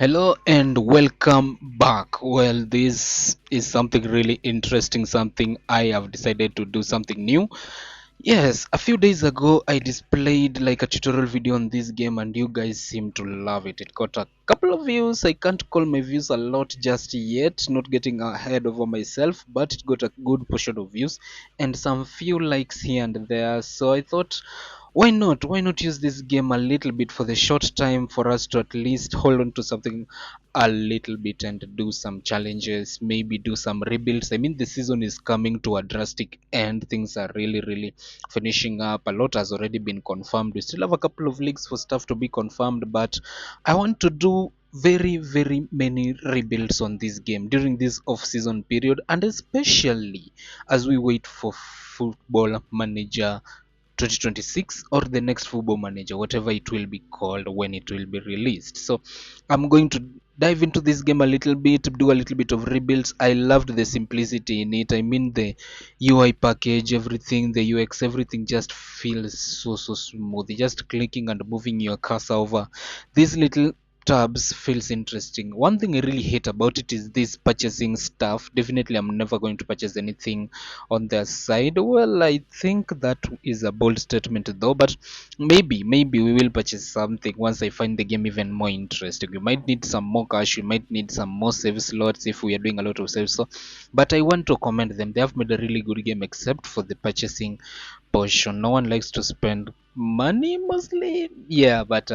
Hello and welcome back. Well, this is something really interesting, something I have decided to do something new. Yes, a few days ago I displayed like a tutorial video on this game and you guys seem to love it. It got a couple of views. I can't call my views a lot just yet, not getting ahead over myself, but it got a good portion of views and some few likes here and there. So I thought why not use this game a little bit for the short time for us to at least hold on to something a little bit and do some challenges, maybe do some rebuilds. I mean, the season is coming to a drastic end. Things are really finishing up. A lot has already been confirmed. We still have a couple of leagues for stuff to be confirmed, but I want to do very many rebuilds on this game during this off season period, and especially as we wait for football manager 2026 or the next football manager, whatever it will be called when it will be released. So I'm going to dive into this game a little bit, do a little bit of rebuilds. I loved the simplicity in it. I mean, the UI package, everything, the UX, everything just feels so smooth. Just clicking and moving your cursor over these little tabs feels interesting. One thing I really hate about it is this purchasing stuff. Definitely I'm never going to purchase anything on their side. Well, I think that is a bold statement though, but maybe we will purchase something once I find the game even more interesting. We might need some more cash, we might need some more save slots if we are doing a lot of saves. So but I want to commend them. They have made a really good game except for the purchasing portion. No one likes to spend money mostly. Yeah, but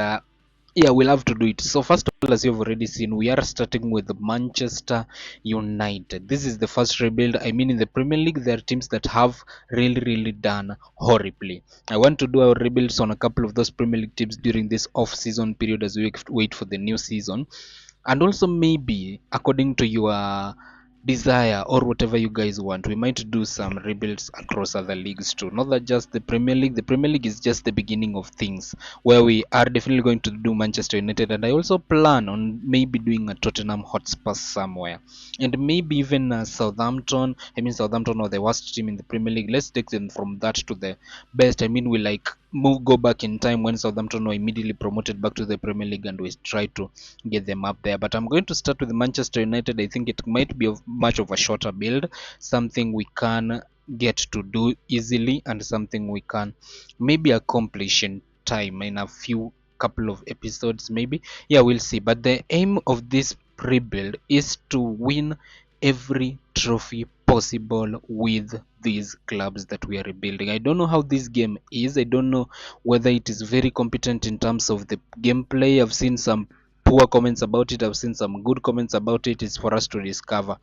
yeah, we'll have to do it. So first of all, as you've already seen, we are starting with Manchester United. This is the first rebuild. I mean, in the Premier League, there are teams that have really done horribly. I want to do our rebuilds on a couple of those Premier League teams during this off-season period as we wait for the new season, and also maybe according to your desire or whatever you guys want, we might do some rebuilds across other leagues too, not that just the Premier League. The Premier League is just the beginning of things, where we are definitely going to do Manchester United, and I also plan on maybe doing a Tottenham Hotspur somewhere, and maybe even Southampton. I mean, Southampton are the worst team in the Premier League. Let's take them from that to the best. I mean, we like go back in time when Southampton were immediately promoted back to the Premier League, and we try to get them up there. But I'm going to start with Manchester United. I think it might be of much of a shorter build, something we can get to do easily, and something we can maybe accomplish in time in a few couple of episodes maybe. Yeah, we'll see. But the aim of this rebuild is to win every trophy possible with these clubs that we are rebuilding. I don't know how this game is. I don't know whether it is very competent in terms of the gameplay. I've seen some poor comments about it, I've seen some good comments about it. It's for us to discover.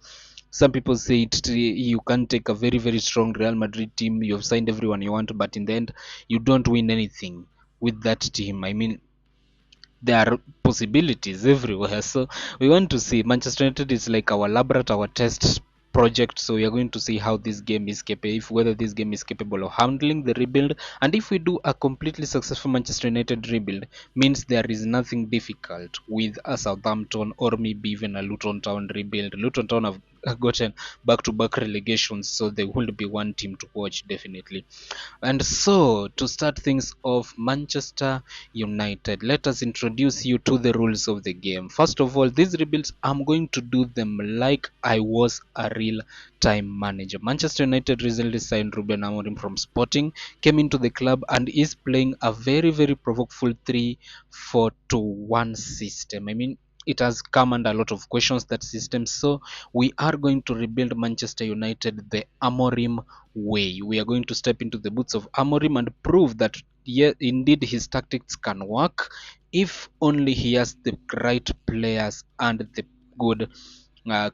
Some people say you can take a very strong Real Madrid team, you've signed everyone you want, but in the end you don't win anything with that team. I mean, there are possibilities everywhere. So we want to see. Manchester United is like our laboratory, our test project. So we are going to see how this game is capable, if whether this game is capable of handling the rebuild. And if we do a completely successful Manchester United rebuild, means there is nothing difficult with a Southampton or maybe even a Luton Town rebuild. Luton Town have gotten back-to-back relegations, so they will be one team to watch definitely. And so, to start things off, Manchester United, let us introduce you to the rules of the game. First of all, these rebuilds, I'm going to do them like I was a real time manager. Manchester United recently signed Ruben Amorim from Sporting, came into the club and is playing a very provokeful 3-4-2-1 system. I mean, it has come under a lot of questions, that system. So we are going to rebuild Manchester United the Amorim way. We are going to step into the boots of Amorim and prove that, yeah, indeed his tactics can work if only he has the right players and the good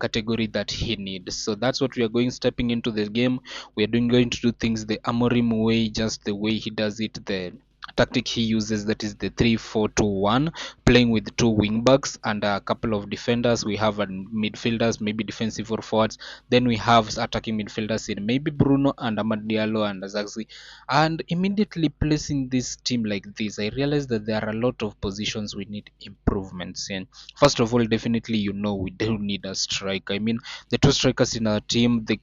category that he needs. So that's what we are going stepping into the game. We are going to do things the Amorim way, just the way he does it, the tactic he uses, that is the 3-4-2-1, playing with two wing backs and a couple of defenders. We have midfielders, maybe defensive or forwards. Then we have attacking midfielders in maybe Bruno and Amad Diallo and Zaxi. And immediately placing this team like this, I realized that there are a lot of positions we need improvements in. First of all, definitely, we do need a strike. I mean, the two strikers in our team, the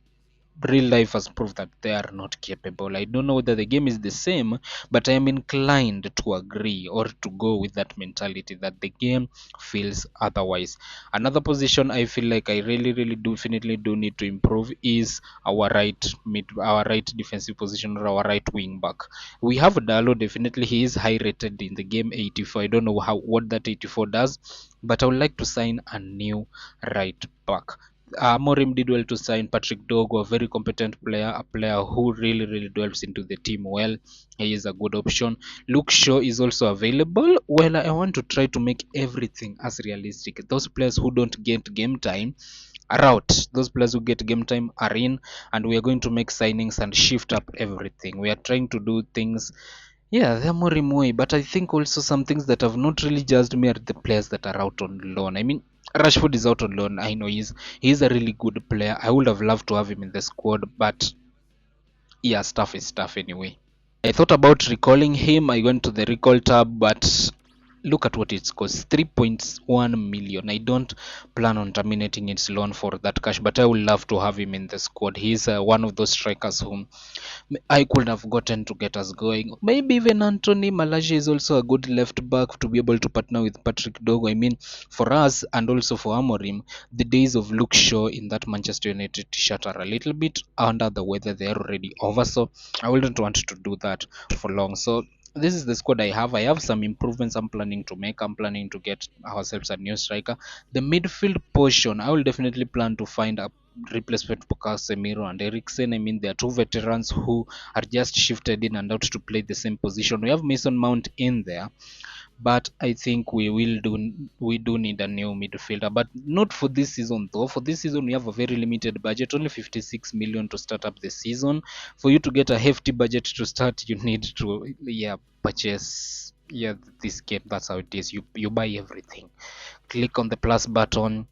real life has proved that they are not capable. I don't know whether the game is the same, but I am inclined to agree or to go with that mentality that the game feels otherwise. Another position I feel like I really definitely do need to improve is our right defensive position, or our right wing back. We have Dalo, definitely he is high rated in the game, 84. I don't know what that 84 does, but I would like to sign a new right back. Amorim did well to sign Patrick Dogo, a very competent player, a player who really delves into the team well. He is a good option. Luke Shaw is also available. Well, I want to try to make everything as realistic. Those players who don't get game time are out. Those players who get game time are in, and we are going to make signings and shift up everything. We are trying to do things. Yeah, they're more way, but I think also some things that have not really judged me are the players that are out on loan. I mean, Rashford is out on loan. I know he's a really good player. I would have loved to have him in the squad, but yeah, stuff is stuff anyway. I thought about recalling him. I went to the recall tab, but look at what it costs, 3.1 million. I don't plan on terminating its loan for that cash, but I would love to have him in the squad. He's one of those strikers whom I could have gotten to get us going. Maybe even Anthony Malasia is also a good left back to be able to partner with Patrick Dogo. I mean, for us and also for Amorim, the days of Luke Shaw in that Manchester United t-shirt are a little bit under the weather. They're already over, so I wouldn't want to do that for long. So this is the squad I have. I have some improvements I'm planning to make. I'm planning to get ourselves a new striker. The midfield portion, I will definitely plan to find a replacement for Casemiro and Eriksen. I mean, they are two veterans who are just shifted in and out to play the same position. We have Mason Mount in there, but I think we do need a new midfielder, but not for this season though. For this season we have a very limited budget, only 56 million to start up the season. For you to get a hefty budget to start, you need to purchase this game. That's how it is. You buy everything, click on the plus button,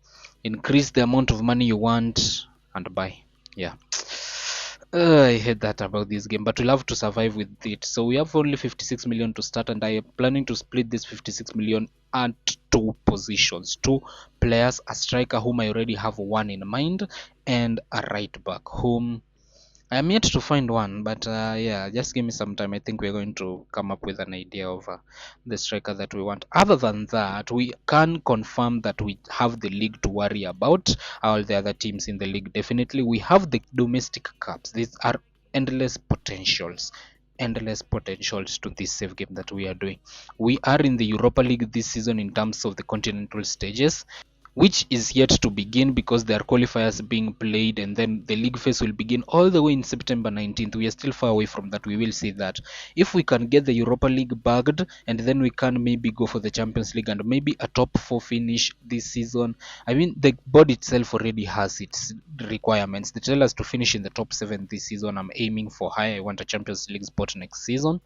increase the amount of money you want, and buy. Yeah. I hate that about this game, but we'll have to survive with it. So we have only 56 million to start, and I am planning to split this 56 million at two positions, two players, a striker whom I already have one in mind, and a right back whom I'm yet to find one, but yeah, just give me some time. I think we're going to come up with an idea of the striker that we want. Other than that, we can confirm that we have the league to worry about. All the other teams in the league, definitely. We have the domestic cups. These are endless potentials. Endless potentials to this save game that we are doing. We are in the Europa League this season in terms of the continental stages, which is yet to begin because there are qualifiers being played, and then the league phase will begin all the way in September 19th. We are still far away from that. We will see that if we can get the Europa League bagged, and then we can maybe go for the Champions League and maybe a top 4 finish this season. I mean, the board itself already has its requirements. They tell us to finish in the top 7 this season. I'm aiming for high. I want a Champions League spot next season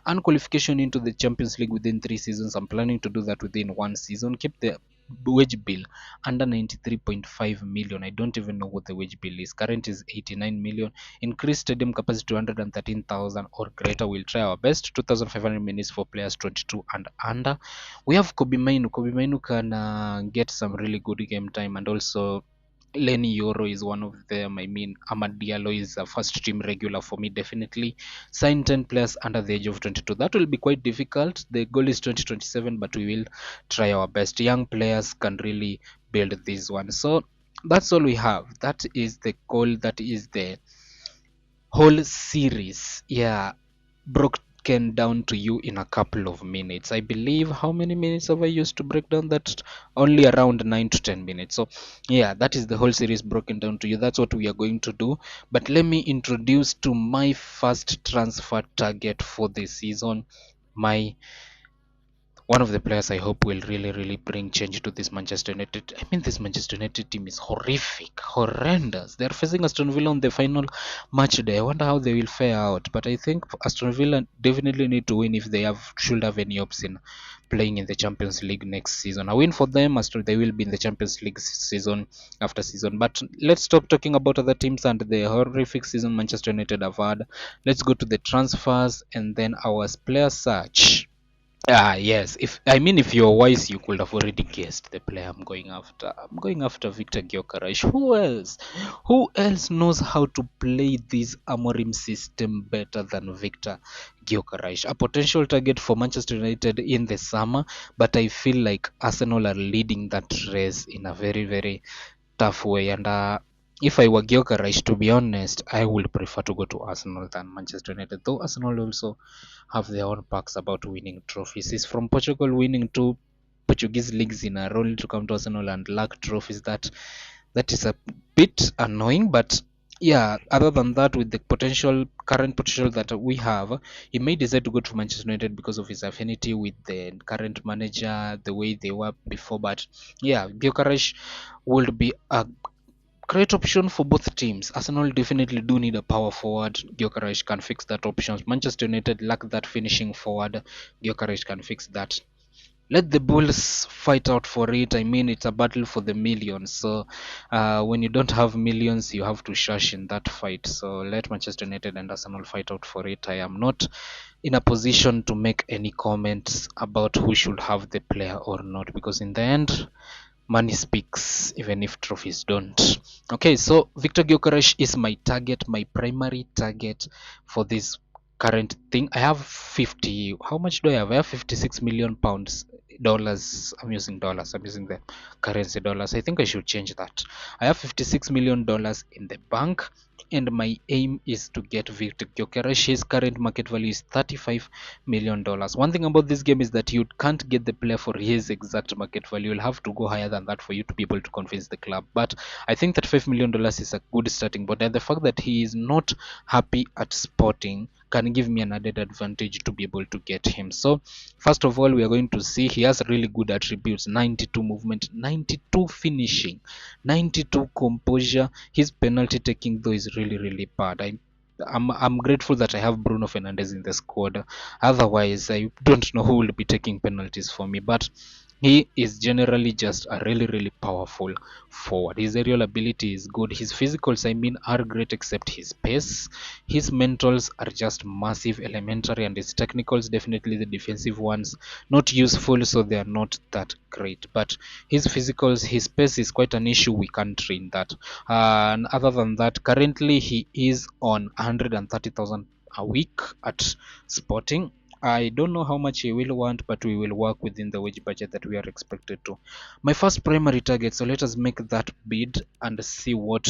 and qualification into the Champions League within 3 seasons. I'm planning to do that within 1 season. Keep the wage bill under 93.5 million. I don't even know what the wage bill is. Current is 89 million. Increase stadium capacity to 113,000 or greater. We'll try our best. 2,500 minutes for players 22 and under. We have Kobe Mainu. Kobe Mainu can get some really good game time, and also Lenny Yoro is one of them. I mean, Amad Diallo is a first team regular for me, definitely. Sign 10 players under the age of 22. That will be quite difficult. The goal is 2027, but we will try our best. Young players can really build this one. So that's all we have. That is the goal. That is the whole series. Yeah, broken down to you in a couple of minutes. I believe, how many minutes have I used to break down that? Only around 9 to 10 minutes. So yeah, that is the whole series broken down to you. That's what we are going to do. But let me introduce to my first transfer target for the season. My One of the players I hope will really bring change to this Manchester United. I mean, this Manchester United team is horrific, horrendous. They're facing Aston Villa on the final match day. I wonder how they will fare out. But I think Aston Villa definitely need to win if they should have any hopes in playing in the Champions League next season. A win for them, Aston they will be in the Champions League season after season. But let's stop talking about other teams and the horrific season Manchester United have had. Let's go to the transfers and then our player search. Yes. If you're wise, you could have already guessed the player I'm going after. I'm going after Victor Gyökeres. Who else? Who else knows how to play this Amorim system better than Victor Gyökeres? A potential target for Manchester United in the summer, but I feel like Arsenal are leading that race in a very, very tough way. And if I were Gyökeres, to be honest, I would prefer to go to Arsenal than Manchester United. Though Arsenal also have their own perks about winning trophies. He's from Portugal, winning two Portuguese leagues in a row to come to Arsenal and lack trophies. That is a bit annoying, but yeah. Other than that, with the current potential that we have, he may decide to go to Manchester United because of his affinity with the current manager, the way they were before. But yeah, Gyökeres would be a great option for both teams. Arsenal definitely do need a power forward. Gyökeres can fix that option. Manchester United lack that finishing forward. Gyökeres can fix that. Let the Bulls fight out for it. It's a battle for the millions. So when you don't have millions, you have to shush in that fight. So let Manchester United and Arsenal fight out for it. I am not in a position to make any comments about who should have the player or not, because in the end, money speaks even if trophies don't. Okay, so Victor Gyökeres is my target, my primary target for this current thing. I have 50. How much do I have? I have 56 million pounds dollars. I'm using dollars. I'm using the currency dollars. I think I should change that. I have 56 million dollars in the bank, and my aim is to get Victor Gyökeres. His current market value is 35 million dollars. One thing about this game is that you can't get the player for his exact market value. You'll have to go higher than that for you to be able to convince the club. But I think that $5 million is a good starting point, and the fact that he is not happy at Sporting can give me an added advantage to be able to get him. So first of all, we are going to see he has really good attributes: 92 movement, 92 finishing, 92 composure. His penalty taking though is really, really bad. I'm grateful that I have Bruno Fernandes in the squad. Otherwise, I don't know who will be taking penalties for me. But he is generally just a really, really powerful forward. His aerial ability is good. His physicals, are great, except his pace. His mentals are just massive, elementary, and his technicals, definitely the defensive ones, not useful, so they are not that great. But his physicals, his pace is quite an issue. We can't train that. And other than that, currently he is on 130,000 a week at Sporting. I don't know how much he will want, but we will work within the wage budget that we are expected to. My first primary target, so let us make that bid and see what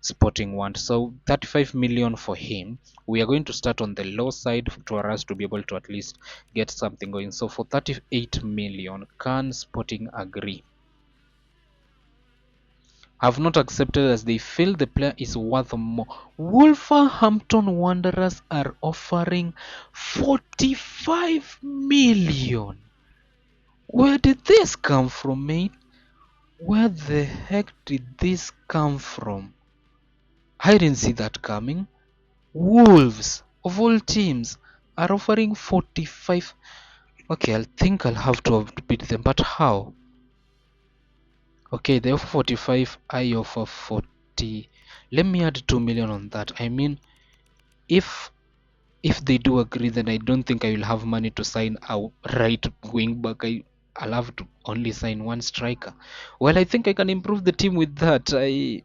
Sporting want. So 35 million for him. We are going to start on the low side for us to be able to at least get something going. So for 38 million, can Sporting agree? Have not accepted as they feel the player is worth more. Wolverhampton Wanderers are offering 45 million. Where did this come from, mate? Where the heck did this come from? I didn't see that coming. Wolves, of all teams, are offering 45. Okay, I think I'll have to beat them, but how? Okay, they offer 45, I offer 40. Let me add 2 million on that. If they do agree, then I don't think I will have money to sign a right wing back. I'll have to only sign one striker. Well, I think I can improve the team with that. I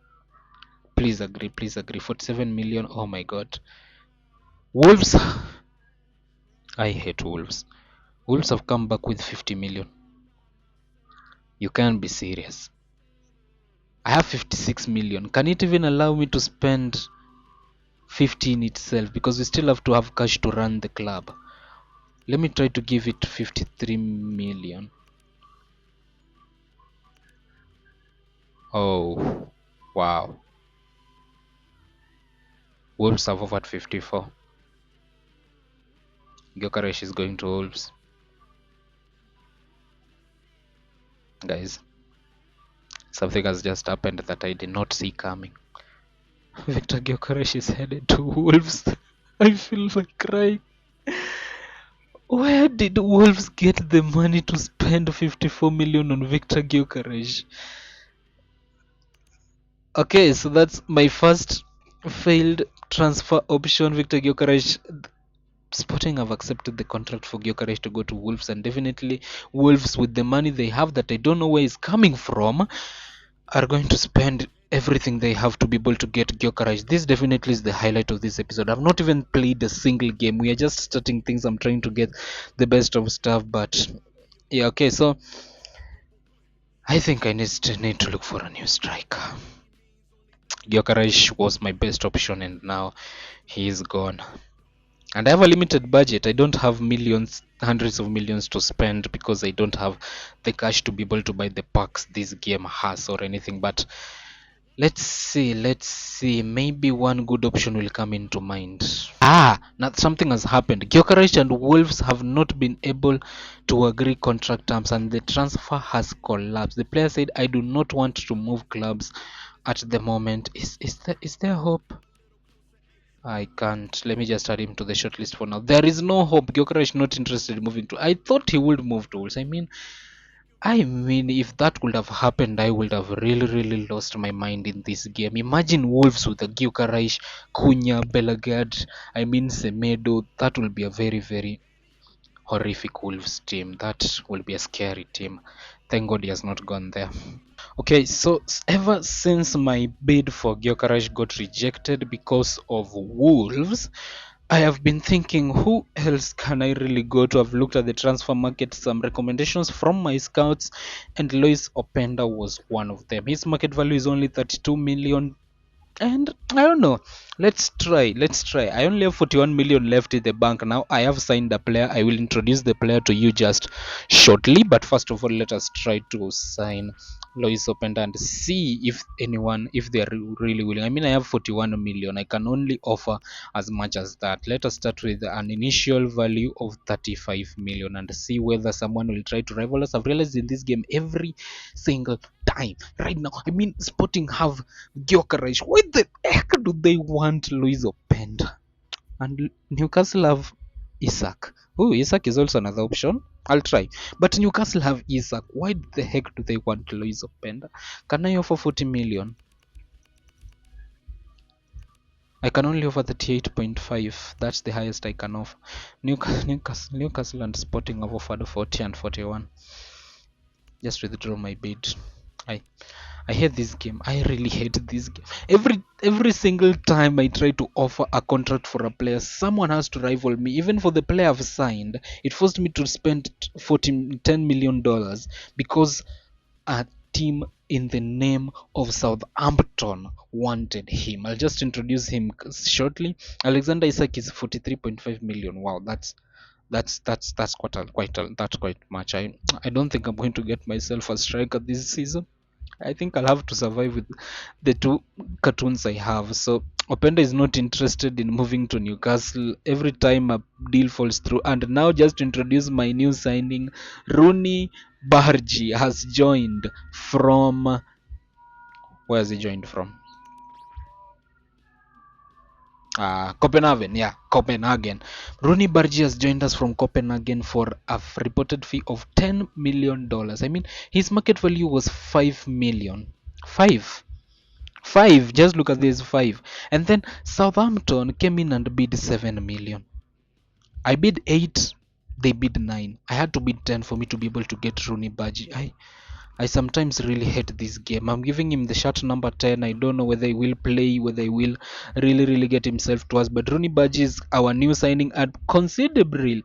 Please agree, please agree. 47 million. Oh my god. Wolves. I hate Wolves. Wolves have come back with 50 million. You can't be serious. I have 56 million. Can it even allow me to spend 15 itself, because we still have to have cash to run the club? Let me try to give it 53 million. Oh, wow. Wolves have offered 54. Gyökeres is going to Wolves. Guys, something has just happened that I did not see coming. Victor Gyökeres is headed to Wolves. I feel like crying. Where did Wolves get the money to spend 54 million on Victor Gyökeres? Okay, so that's my first failed transfer option, Victor Gyökeres. Sporting have accepted the contract for Gyökeres to go to Wolves, and definitely Wolves, with the money they have that I don't know where it's coming from, are going to spend everything they have to be able to get Gyökeres. This definitely is the highlight of this episode. I've not even played a single game. We are just starting things. I'm trying to get the best of stuff, but yeah, okay. So I think I need to look for a new striker. Gyökeres was my best option, and now he is gone. And I have a limited budget. I don't have millions, hundreds of millions to spend because I don't have the cash to be able to buy the packs this game has or anything. But let's see. Maybe one good option will come into mind. Now something has happened. Gyökeres and Wolves have not been able to agree contract terms, and the transfer has collapsed. The player said, "I do not want to move clubs at the moment." Is there hope? I can't. Let me just add him to the shortlist for now. There is no hope. Gyökeres not interested in moving to. I thought he would move to Wolves. I mean, if that would have happened, I would have really, really lost my mind in this game. Imagine Wolves with the Gyökeres, Cunha, Belagad. Semedo. That will be a very, very horrific Wolves team. That will be a scary team. Thank God he has not gone there. Okay, so ever since my bid for Gyökeres got rejected because of Wolves, I have been thinking, who else can I really go to? I've looked at the transfer market, some recommendations from my scouts, and Lois Openda was one of them. His market value is only 32 million, and I don't know. Let's try. I only have 41 million left in the bank now. I have signed a player. I will introduce the player to you just shortly, but first of all, let us try to sign Lois Openda and see if they are really willing. I have 41 million. I can only offer as much as that. Let us start with an initial value of 35 million and see whether someone will try to rival us. I've realized in this game every single time right now, Sporting have Gyökeres. Why the heck do they want Luis Openda? And Newcastle have Isak. Oh, Isak is also another option. I'll try. But Newcastle have Isak. Why the heck do they want Luis Openda? Can I offer 40 million? I can only offer 38.5. That's the highest I can offer. Newcastle and Sporting have offered 40 and 41. Just withdraw my bid. I I hate this game. I really hate this game. Every single time I try to offer a contract for a player, someone has to rival me. Even for the player I've signed, it forced me to spend $10 million because a team in the name of Southampton wanted him. I'll just introduce him shortly. Alexander Isak is 43.5 million. Wow, that's quite much. I don't think I'm going to get myself a striker this season. I think I'll have to survive with the two cartoons I have. So Openda is not interested in moving to Newcastle. Every time a deal falls through. And now, just to introduce my new signing, Rooney Bargi has joined from. Where has he joined from? Copenhagen. Yeah, Copenhagen. Rooney Bargi has joined us from Copenhagen for a reported fee of $10 million. His market value was 5 million. Five. Just look at this, five. And then Southampton came in and bid 7 million. I bid 8, they bid 9. I had to bid 10 for me to be able to get Rooney Badgie. I sometimes really hate this game. I'm giving him the shirt number 10. I don't know whether he will play, whether he will really get himself to us. But Rooney Badgie is our new signing, and considerably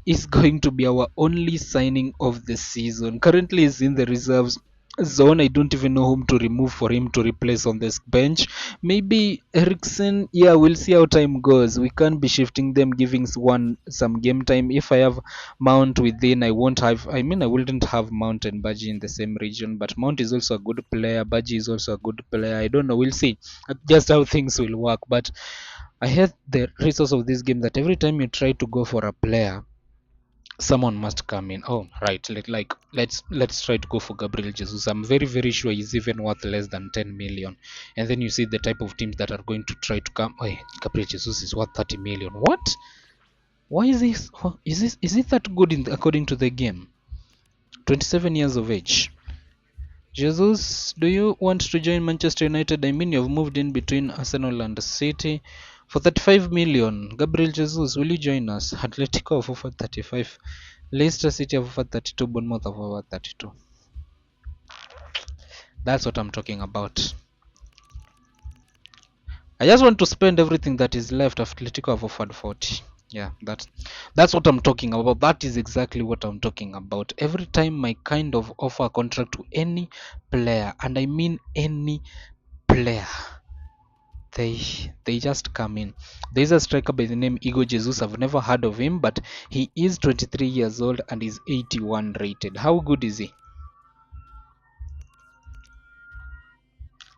is going to be our only signing of the season. Currently is in the reserves zone. I don't even know whom to remove for him to replace on this bench. Maybe Ericsson. Yeah, we'll see how time goes. We can't be shifting them, giving one some game time. If I have Mount within, I won't have. I wouldn't have Mount and Baji in the same region. But Mount is also a good player. Baji is also a good player. I don't know. We'll see just how things will work. But I hate the resource of this game that every time you try to go for a player, someone must come in. Oh, right. Let's try to go for Gabriel Jesus. I'm very sure he's even worth less than 10 million. And then you see the type of teams that are going to try to come. Oh, Gabriel Jesus is worth 30 million. What? Why is this? Is it that good according to the game? 27 years of age. Jesus, do you want to join Manchester United? You've moved in between Arsenal and City For 35 million, Gabriel Jesus, will you join us? Atletico have offered 35. Leicester City have offered 32. Bournemouth have offered 32. That's what I'm talking about. I just want to spend everything that is left. Atletico have offered 40. Yeah, that's what I'm talking about. That is exactly what I'm talking about. Every time I kind of offer a contract to any player, and I mean any player, they they just come in. There's a striker by the name Igo Jesus. I've never heard of him, but he is 23 years old and is 81 rated. How good is he?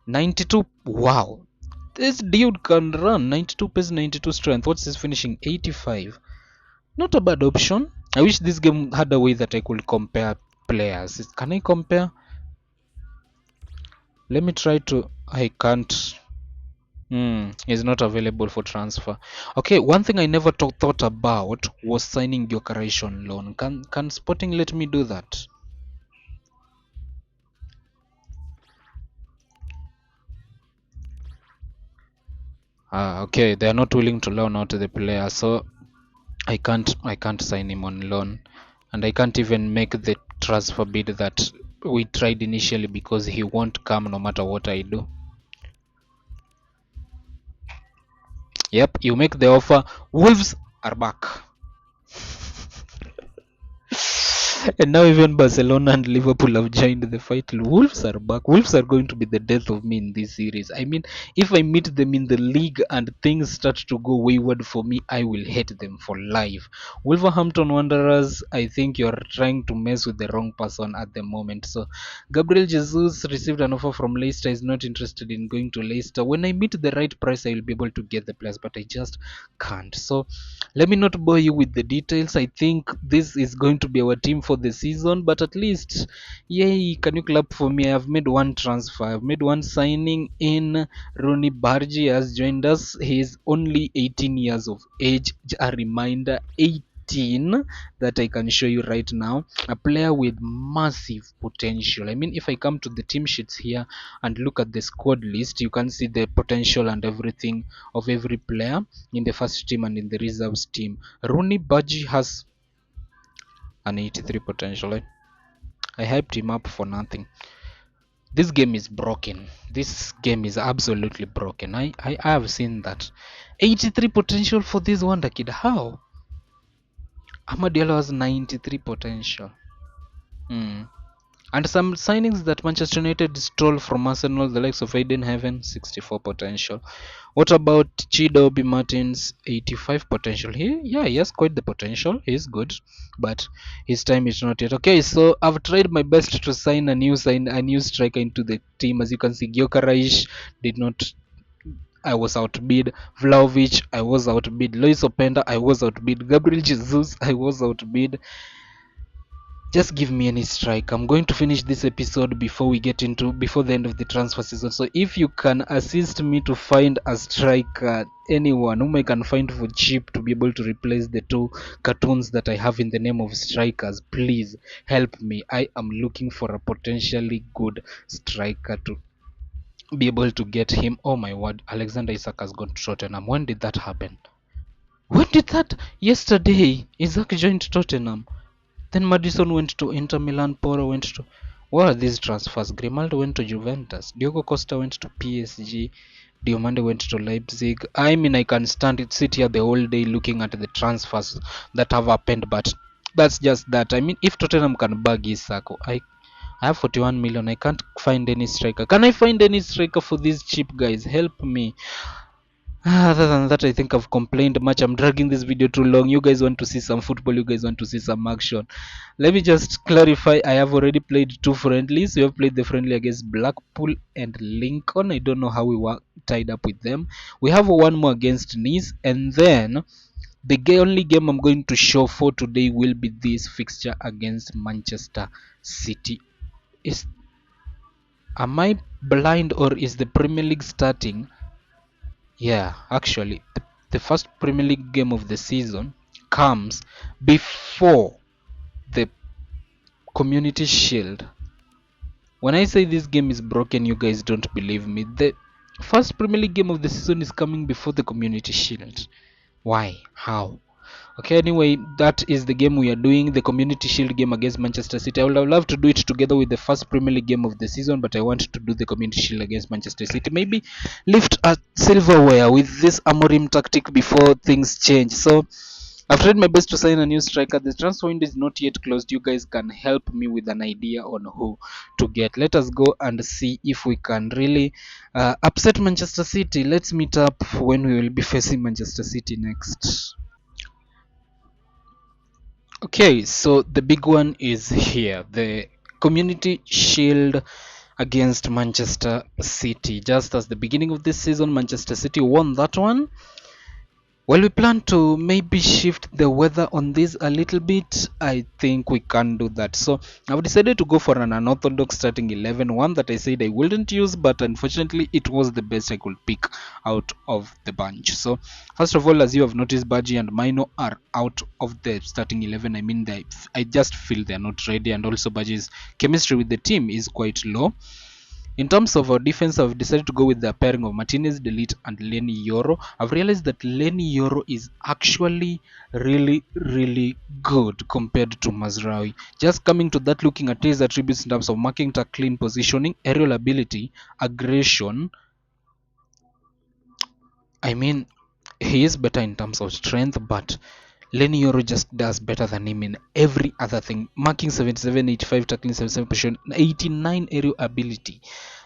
92. Wow, this dude can run. 92 pace, 92 strength. What's his finishing? 85. Not a bad option. I wish this game had a way that I could compare players. Can I compare? Let me try to. I can't. Is not available for transfer. Okay, one thing I never thought about was signing Gyökeres on loan. Can Sporting let me do that? Okay, they are not willing to loan out the player, so I can't sign him on loan, and I can't even make the transfer bid that we tried initially because he won't come no matter what I do. Yep, you make the offer. Wolves are back. And now even Barcelona and Liverpool have joined the fight. Wolves are back. Wolves are going to be the death of me in this series. I mean, if I meet them in the league and things start to go wayward for me, I will hate them for life. Wolverhampton Wanderers, I think you're trying to mess with the wrong person at the moment. So, Gabriel Jesus received an offer from Leicester. Is not interested in going to Leicester. When I meet the right price, I will be able to get the players, but I just can't. So, let me not bore you with the details. I think this is going to be our team for the season, but at least, yay, can you clap for me? I've made one transfer. I've made one signing in. Rooney Bargi has joined us. He is only 18 years of age. A reminder, 18 that I can show you right now. A player with massive potential. I mean, if I come to the team sheets here and look at the squad list, you can see the potential and everything of every player in the first team and in the reserves team. Rooney Bargi has an 83 potential. I hyped him up for nothing. This game is broken. This game is absolutely broken. I have seen that. 83 potential for this wonder kid. How? Amadiello has 93 potential. Hmm. And some signings that Manchester United stole from Arsenal, the likes of Aiden Heaven, 64 potential. What about Chido B. Martins, 85 potential? He has quite the potential. He's good, but his time is not yet. Okay, so I've tried my best to sign a new striker into the team. As you can see, Gyökeres did not. I was outbid. Vlahovic, I was outbid. Lois Openda, I was outbid. Gabriel Jesus, I was outbid. Just give me any strike. I'm going to finish this episode before the end of the transfer season. So if you can assist me to find a striker, anyone whom I can find for cheap to be able to replace the two cartoons that I have in the name of strikers, please help me. I am looking for a potentially good striker to be able to get him. Oh my word, Alexander Isak has gone to Tottenham. When did that happen? When did that? Yesterday, Isak joined Tottenham. Then Madison went to Inter Milan. Poro went to. What are these transfers? Grimaldo went to Juventus. Diogo Costa went to PSG. Diomande went to Leipzig. I mean, I can sit here the whole day looking at the transfers that have happened, but that's just that. I mean, if Tottenham can bag Isako, I have 41 million. I can't find any striker. Can I find any striker for these cheap guys? Help me. Other than that, I think I've complained much. I'm dragging this video too long. You guys want to see some football. You guys want to see some action. Let me just clarify. I have already played two friendlies. We have played the friendly against Blackpool and Lincoln. I don't know how we were tied up with them. We have one more against Nice. And then the only game I'm going to show for today will be this fixture against Manchester City. Am I blind, or is the Premier League starting? Yeah, actually, the first Premier League game of the season comes before the Community Shield. When I say this game is broken, you guys don't believe me. First Premier League game of the season is coming before the Community Shield. Why? How? Okay, anyway, that is the game we are doing, the Community Shield game against Manchester City. I would have loved to do it together with the first Premier League game of the season, but I want to do the Community Shield against Manchester City. Maybe lift a silverware with this Amorim tactic before things change. So I've tried my best to sign a new striker. The transfer window is not yet closed. You guys can help me with an idea on who to get. Let us go and see if we can really upset Manchester City. Let's meet up when we will be facing Manchester City next. Okay, so the big one is here, the Community Shield against Manchester City. Just as the beginning of this season, Manchester City won that one. Well, we plan to maybe shift the weather on this a little bit. I think we can do that. So I've decided to go for an unorthodox starting 11, one that I said I wouldn't use, but unfortunately it was the best I could pick out of the bunch. So first of all, as you have noticed, Baji and Mino are out of the starting 11. I mean, I just feel they're not ready, and also Baji's chemistry with the team is quite low. In terms of our defense, I've decided to go with the pairing of Martinez, Delete, and Lenny Yoro. I've realized that Lenny Yoro is actually really good compared to Mazraoui. Just coming to that, looking at his attributes in terms of marking, tackling, positioning, aerial ability, aggression, I mean, he is better in terms of strength, but Lenny Yoro just does better than him in every other thing. Marking 77, 85, tackling 77 position, 89 aerial ability,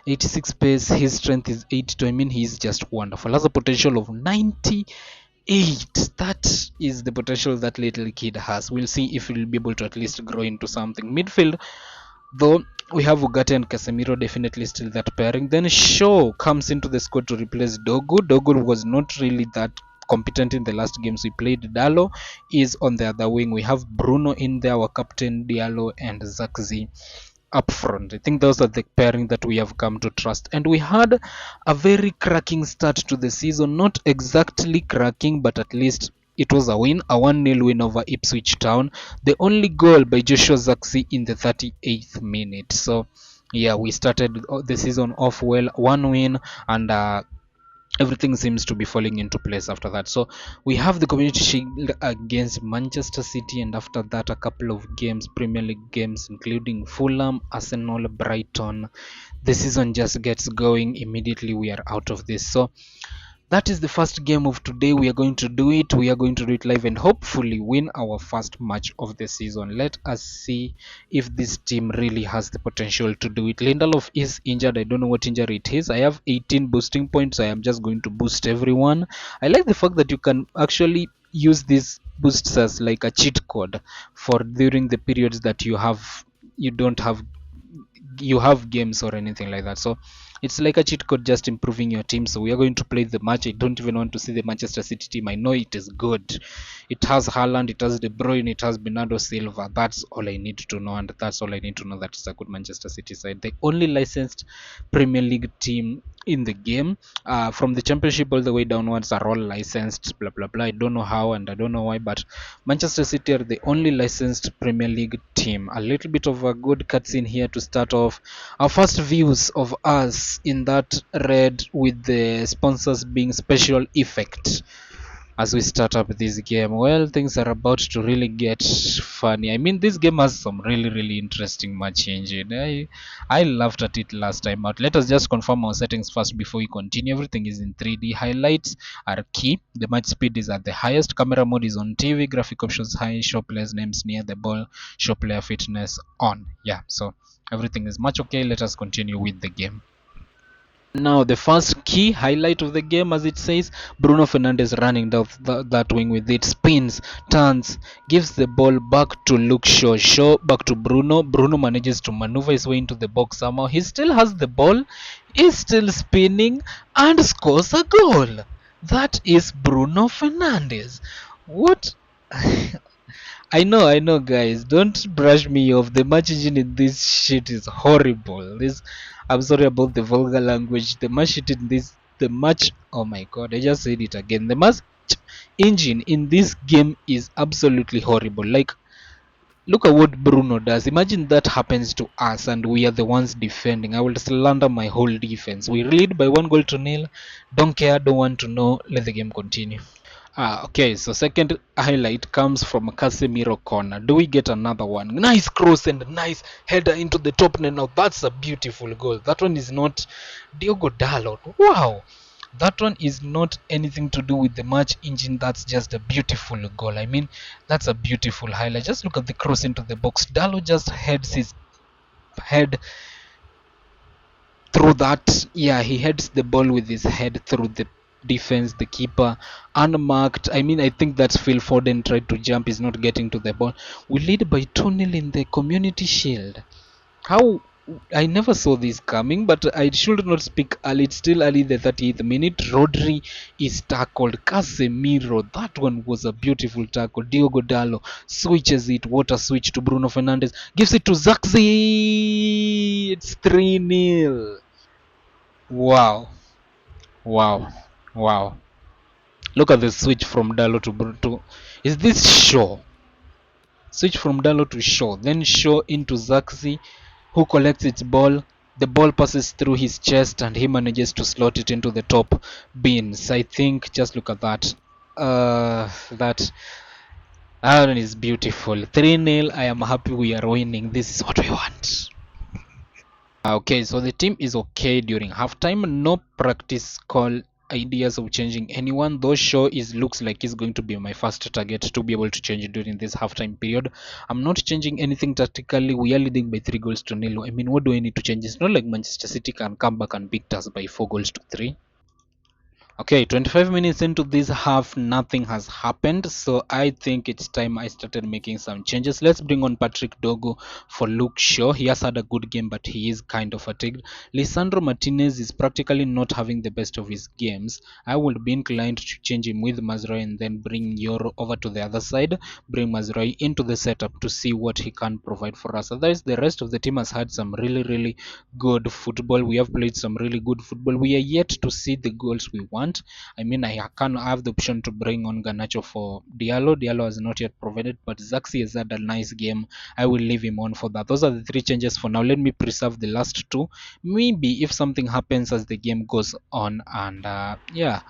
86 pace. His strength is 82. I mean, he's just wonderful. Has a potential of 98. That is the potential that little kid has. We'll see if he'll be able to at least grow into something. Midfield, though, we have Ugarte and Casemiro, definitely still that pairing. Then Shaw comes into the squad to replace Dogu. Dogu was not really that competent in the last games we played. Dalo is on the other wing. We have Bruno in there, our captain Diallo, and Zakzi up front. I think those are the pairing that we have come to trust. And we had a very cracking start to the season. Not exactly cracking, but at least it was a win, a 1-0 win over Ipswich Town. The only goal by Joshua Zaxi in the 38th minute. So yeah, we started the season off well, one win, and everything seems to be falling into place after that. So we have the Community Shield against Manchester City, and after that a couple of games, Premier League games, including Fulham, Arsenal, Brighton. The season just gets going immediately we are out of this. So that is the first game of today. We are going to do it. We are going to do it live and hopefully win our first match of the season. Let us see if this team really has the potential to do it. Lindelof is injured. I don't know what injury it is. I have 18 boosting points. I am just going to boost everyone. I like the fact that you can actually use these boosts as like a cheat code for during the periods that you don't have games or anything like that. So it's like a cheat code, just improving your team. So we are going to play the match. I don't even want to see the Manchester City team. I know it is good. It has Haaland, it has De Bruyne, it has Bernardo Silva. That's all I need to know, and that's all I need to know that it's a good Manchester City side. The only licensed Premier League team in the game, from the Championship all the way downwards, are all licensed. Blah blah blah. I don't know how and I don't know why, but Manchester City are the only licensed Premier League team. A little bit of a good cutscene here to start off. Our first views of us in that red with the sponsors being special effect as we start up this game. Well, things are about to really get funny. I mean, this game has some really interesting match engine. I laughed at it last time out. Let us just confirm our settings first before we continue. Everything is in 3D. Highlights are key. The match speed is at the highest. Camera mode is on TV. Graphic options high. Show players names near the ball. Show player fitness on. Yeah, so everything is much okay. Let us continue with the game. Now, the first key highlight of the game, as it says, Bruno Fernandes running down that wing with it, spins, turns, gives the ball back to Luke Shaw. Shaw back to Bruno. Bruno manages to maneuver his way into the box somehow. He still has the ball, is still spinning, and scores a goal. That is Bruno Fernandes. What? I know, guys. Don't brush me off. The match engine in this shit is horrible. I'm sorry about the vulgar language. The match shit in this, the match. Oh my god! I just said it again. The match engine in this game is absolutely horrible. Like, Look at what Bruno does. Imagine that happens to us and we are the ones defending. I will slander my whole defense. We lead by 1 goal to nil. Don't care, don't want to know. Let the game continue. Okay, so second highlight comes from Casemiro corner. Do we get another one? Nice cross and nice header into the top net. Now that's a beautiful goal. That one is not Diogo Dalot. Wow, that one is not anything to do with the match engine. That's just a beautiful goal. I mean, that's a beautiful highlight. Just look at the cross into the box. Dalot just heads his head through that. Yeah, he heads the ball with his head through the defense, the keeper, unmarked. I mean, I think that's Phil Foden tried to jump, he's not getting to the ball. We lead by 2-0 in the Community Shield. How? I never saw this coming, but I should not speak early. It's still early, the 38th minute. Rodri is tackled. Casemiro, that one was a beautiful tackle. Diogo Dalo switches it. What a switch to Bruno Fernandes. Gives it to Zaxi. It's 3-0. Wow. Wow. Wow. Look at the switch from Dalo to Bruno. Is this Shaw? Switch from Dalo to Shaw. Then Shaw into Zaxi, who collects its ball. The ball passes through his chest and he manages to slot it into the top bins. I think, just look at that. That one is beautiful. 3-0. I am happy we are winning. This is what we want. Okay, so the team is okay during halftime. No practice call ideas of changing anyone, though Shaw is looks like he's going to be my first target to be able to change during this halftime period. I'm not changing anything tactically. We are leading by 3 goals to nil. I mean, what do I need to change? It's not like Manchester City can come back and beat us by 4 goals to 3. Okay, 25 minutes into this half, nothing has happened. So I think it's time I started making some changes. Let's bring on Patrick Dogo for Luke Shaw. He has had a good game, but he is kind of fatigued. Lisandro Martinez is practically not having the best of his games. I would be inclined to change him with Mazraoui and then bring Yoro over to the other side. Bring Mazraoui into the setup to see what he can provide for us. Otherwise, the rest of the team has had some really good football. We have played some really good football. We are yet to see the goals we want. I mean, I can have the option to bring on Garnacho for Diallo. Diallo has not yet provided, but Zaxi has had a nice game. I will leave him on for that. Those are the three changes for now. Let me preserve the last two. Maybe if something happens as the game goes on, and yeah,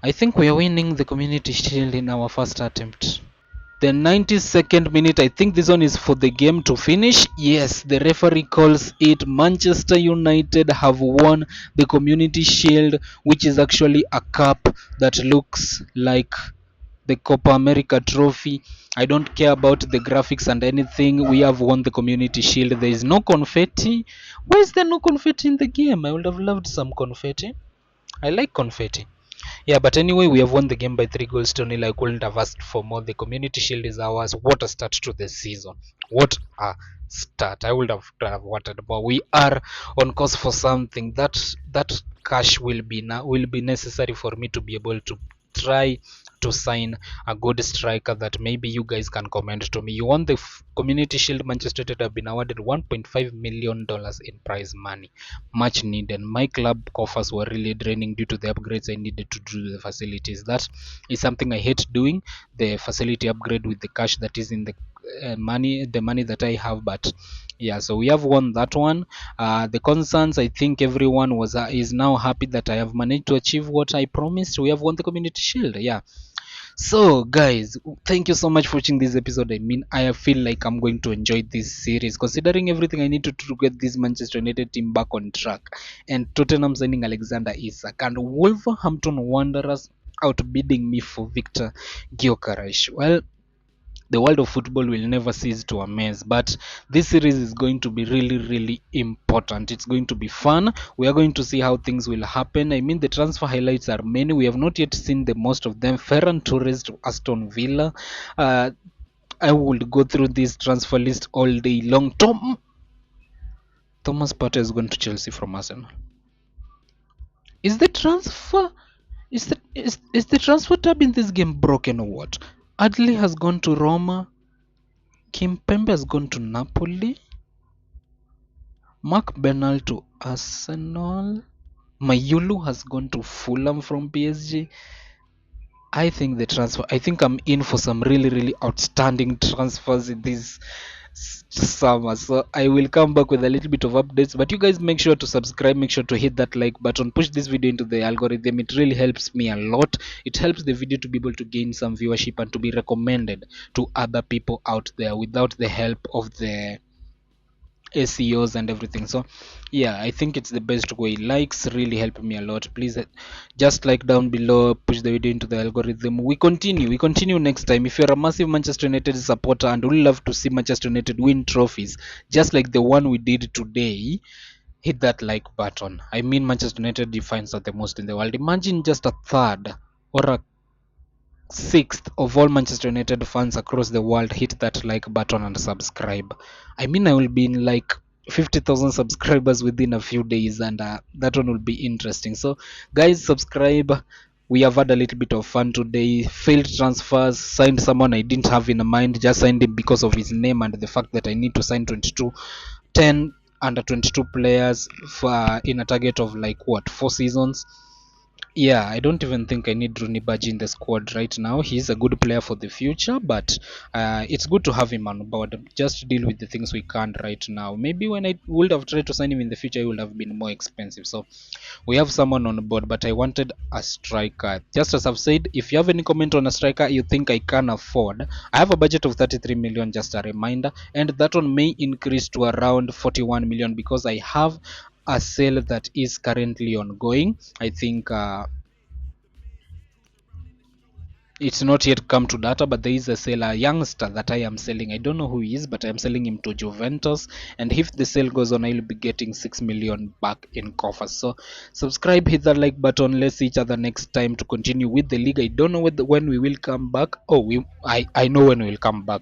I think we are winning the Community Shield in our first attempt. The 92nd minute, I think this one is for the game to finish. Yes, the referee calls it. Manchester United have won the Community Shield, which is actually a cup that looks like the Copa America trophy. I don't care about the graphics and anything. We have won the Community Shield. There is no confetti. Why is there no confetti in the game? I would have loved some confetti. I like confetti. Yeah, but anyway, we have won the game by 3 goals to nil. I couldn't have asked for more. The Community Shield is ours. What a start to the season. What a start. I would have wanted more. We are on course for something. That cash will be necessary for me to be able to try to sign a good striker that maybe you guys can comment to me. You won the Community Shield. Manchester United have been awarded $1.5 million in prize money, much needed. My club coffers were really draining due to the upgrades I needed to do to the facilities. That is something I hate doing, the facility upgrade with the cash that is in the money that I have. But yeah, so we have won that one. The concerns, I think everyone was is now happy that I have managed to achieve what I promised. We have won the Community Shield. Yeah, so guys, thank you so much for watching this episode. I mean, I feel like I'm going to enjoy this series considering everything I need to do to get this Manchester United team back on track, and Tottenham signing Alexander Isak, and Wolverhampton Wanderers outbidding me for Victor Gyökeres. Well, the world of football will never cease to amaze, but this series is going to be really important. It's going to be fun. We are going to see how things will happen. I mean, the transfer highlights are many. We have not yet seen the most of them. Ferran Torres to Aston Villa. uh, I would go through this transfer list all day long. Thomas Partey is going to Chelsea from Arsenal. Is the transfer is the transfer tab in this game broken or what? Adley has gone to Roma. Kimpembe has gone to Napoli. Mark Bernal to Arsenal. Mayulu has gone to Fulham from PSG. I think the transfer. I think I'm in for some really, really outstanding transfers in this summer. So I will come back with a little bit of updates. But you guys make sure to subscribe. Make sure to hit that like button. Push this video into the algorithm. It really helps me a lot. It helps the video to be able to gain some viewership and to be recommended to other people out there without the help of the SEOs and everything. So yeah, I think it's the best way. Likes really help me a lot. Please just like down below, push the video into the algorithm. We continue next time. If you're a massive Manchester United supporter and would love to see Manchester United win trophies just like the one we did today, hit that like button. I mean, Manchester United defines are the most in the world. Imagine just a third or a sixth of all Manchester United fans across the world hit that like button and subscribe. I mean, I will be in like 50,000 subscribers within a few days, and that one will be interesting. So, guys, subscribe. We have had a little bit of fun today. Failed transfers, signed someone I didn't have in mind, just signed him because of his name and the fact that I need to sign 22, 10 under 22 players for in a target of like what, 4 seasons. Yeah, I don't even think I need Rooney Badge in the squad right now. He's a good player for the future, but it's good to have him on board. Just to deal with the things we can't right now. Maybe when I would have tried to sign him in the future, it would have been more expensive. So we have someone on board, but I wanted a striker. Just as I've said, if you have any comment on a striker you think I can afford, I have a budget of 33 million, just a reminder, and that one may increase to around 41 million because I have a sale that is currently ongoing. I think it's not yet come to data, but there is a seller, youngster that I am selling. I don't know who he is, but I'm selling him to Juventus. And if the sale goes on, I'll be getting 6 million back in coffers. So subscribe, hit that like button. Let's see each other next time to continue with the league. I don't know when we will come back. Oh, I know when we will come back.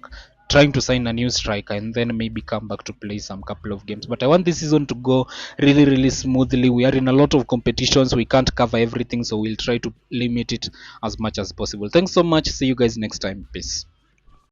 Trying to sign a new striker and then maybe come back to play some couple of games. But I want this season to go really, really smoothly. We are in a lot of competitions. We can't cover everything, so we'll try to limit it as much as possible. Thanks so much. See you guys next time. Peace.